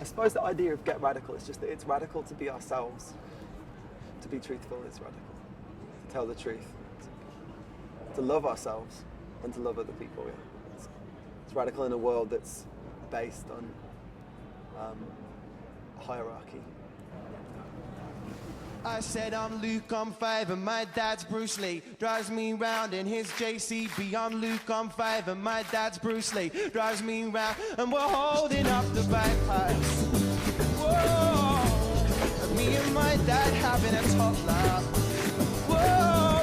I suppose the idea of get radical is just that it's radical to be ourselves. To be truthful is radical. To tell the truth. To love ourselves and to love other people. Yeah. It's radical in a world that's based on hierarchy. I said I'm Luke, I'm 5 and my dad's Bruce Lee. Drives me round in his JCB. I'm Luke, I'm 5 and my dad's Bruce Lee. Drives me round and we're holding up the bagpipes. Whoa, me and my dad having a top laugh. Whoa,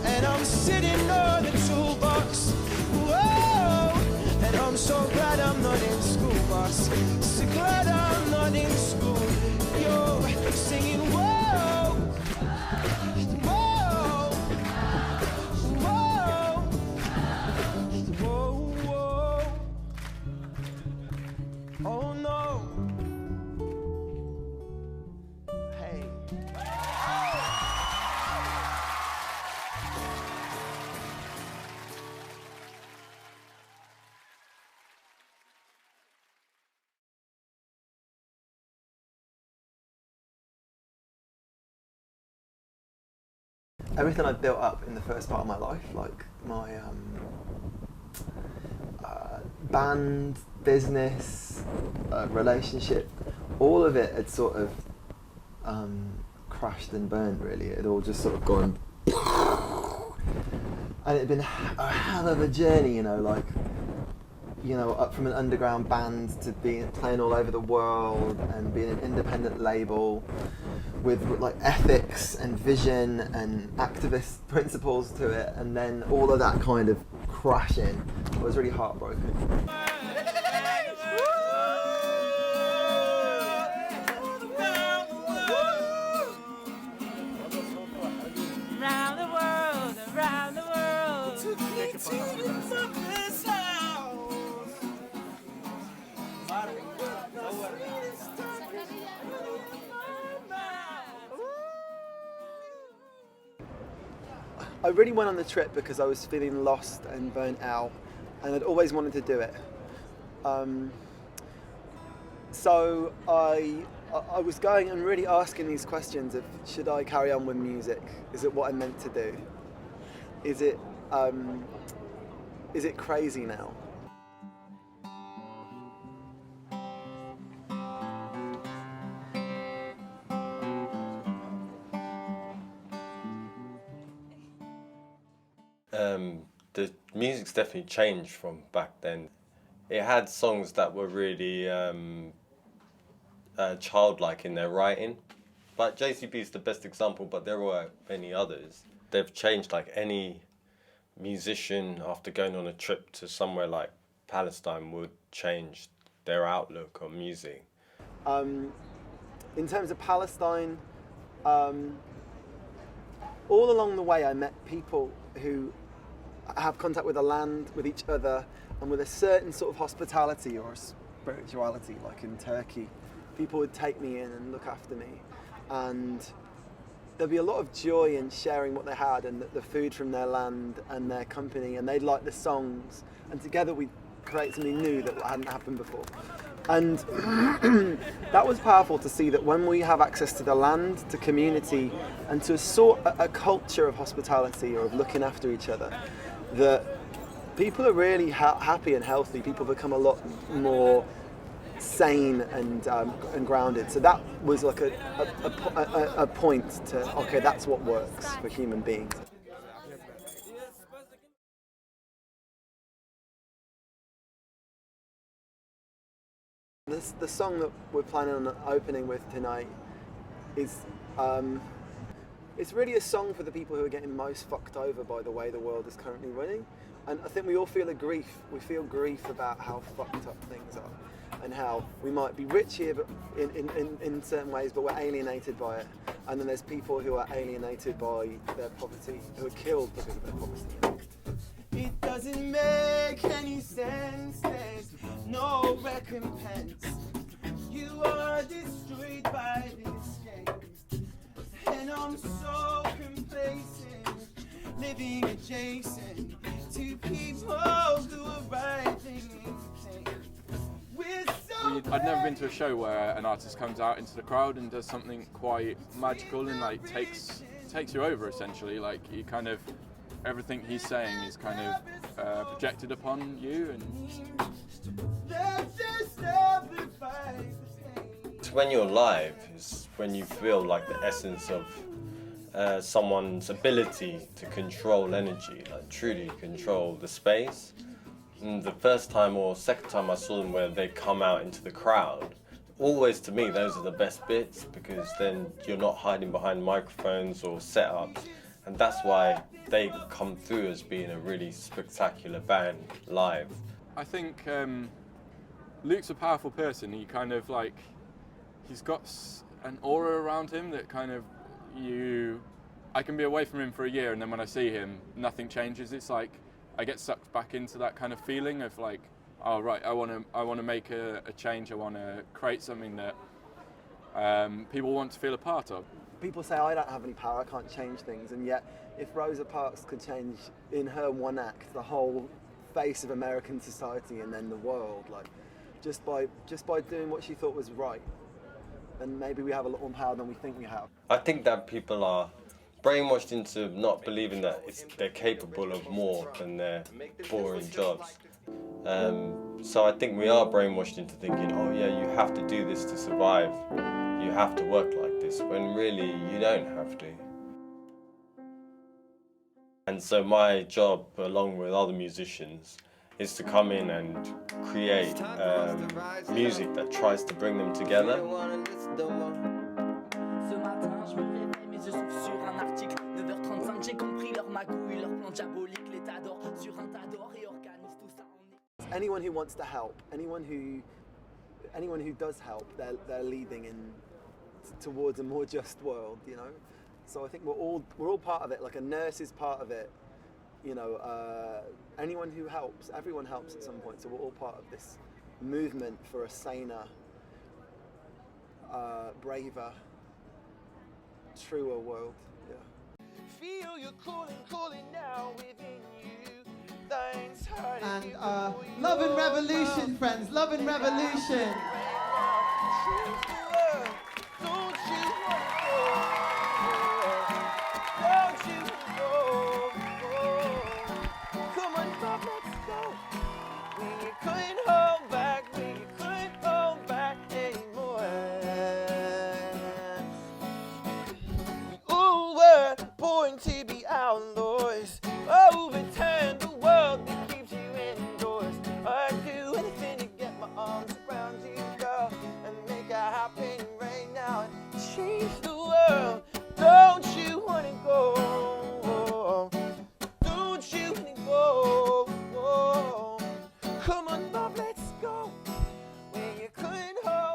and I'm sitting on the toolbox. Whoa, and I'm so glad I'm not in school bus. So glad I'm not in school. Yo, singing whoa. Oh no! Hey. Everything I've built up in the first part of my life, like my band, business, relationship, all of it had sort of crashed and burned really. It had all just sort of gone and it had been a hell of a journey, up from an underground band to playing all over the world and being an independent label with like ethics and vision and activist principles to it, and then all of that kind of crashing. I was really heartbroken. Around the world, took me to the mother's house. I really went on the trip because I was feeling lost and burnt out, and I'd always wanted to do it. So I was going and really asking these questions of, should I carry on with music? Is it what I'm meant to do? Is it crazy now? The music's definitely changed from back then. It had songs that were really childlike in their writing. But JCB is the best example, but there were many others. They've changed, like any musician after going on a trip to somewhere like Palestine would change their outlook on music. In terms of Palestine, all along the way I met people who have contact with the land, with each other, and with a certain sort of hospitality or spirituality, like in Turkey. People would take me in and look after me, and there'd be a lot of joy in sharing what they had and the food from their land and their company, and they'd like the songs, and together we'd create something new that hadn't happened before. And that was powerful to see that when we have access to the land, to community, and to a culture of hospitality or of looking after each other, that people are really happy and healthy. People become a lot more sane and grounded. So that was like a point to, okay, that's what works for human beings. The song that we're planning on opening with tonight is it's really a song for the people who are getting most fucked over by the way the world is currently running. And I think we all feel we feel grief about how fucked up things are, and how we might be rich here but in certain ways, but we're alienated by it. And then there's people who are alienated by their poverty, who are killed because of their poverty. It doesn't make any sense, there's no recompense. You are destroyed by this game, and I'm so complacent, living adjacent to people who are writing insane. We're so I'd never been to a show where an artist comes out into the crowd and does something quite magical and like takes you over essentially. Like you kind of, everything he's saying is kind of projected upon you. And it's when you're live is when you feel like the essence of someone's ability to control energy, like truly control the space. And the first time or second time I saw them where they come out into the crowd, always to me those are the best bits, because then you're not hiding behind microphones or setups, and that's why they come through as being a really spectacular band live. I think Luke's a powerful person. He kind of like, he's got an aura around him that kind of, I can be away from him for a year and then when I see him, nothing changes. It's like I get sucked back into that kind of feeling of like, oh right, I want to make a change. I want to create something that people want to feel a part of. People say I don't have any power, I can't change things, and yet if Rosa Parks could change in her one act the whole face of American society and then the world, like just by doing what she thought was right, then maybe we have a lot more power than we think we have. I think that people are brainwashed into not believing that they're capable of more than their boring jobs. So I think we are brainwashed into thinking, oh yeah, you have to do this to survive, you have to work like this, when really you don't have to. And so my job, along with other musicians, is to come in and create music that tries to bring them together. Ce matin, je me réveille, mes yeux s'ouvrent sur un article. 9h35, j'ai compris leur magouille, leur plan diabolique, l'état d'or sur un tas d'or et organise tout ça en. Anyone who wants to help, anyone who does help, they're leading towards a more just world, you know. So I think we're all part of it. Like a nurse is part of it, you know. Anyone who helps, everyone helps at some point. So we're all part of this movement for a saner, braver, truer world. Yeah. Feel you cooling now within you. Things hurting And you. love and revolution, friends, love and revolution. Choose the world.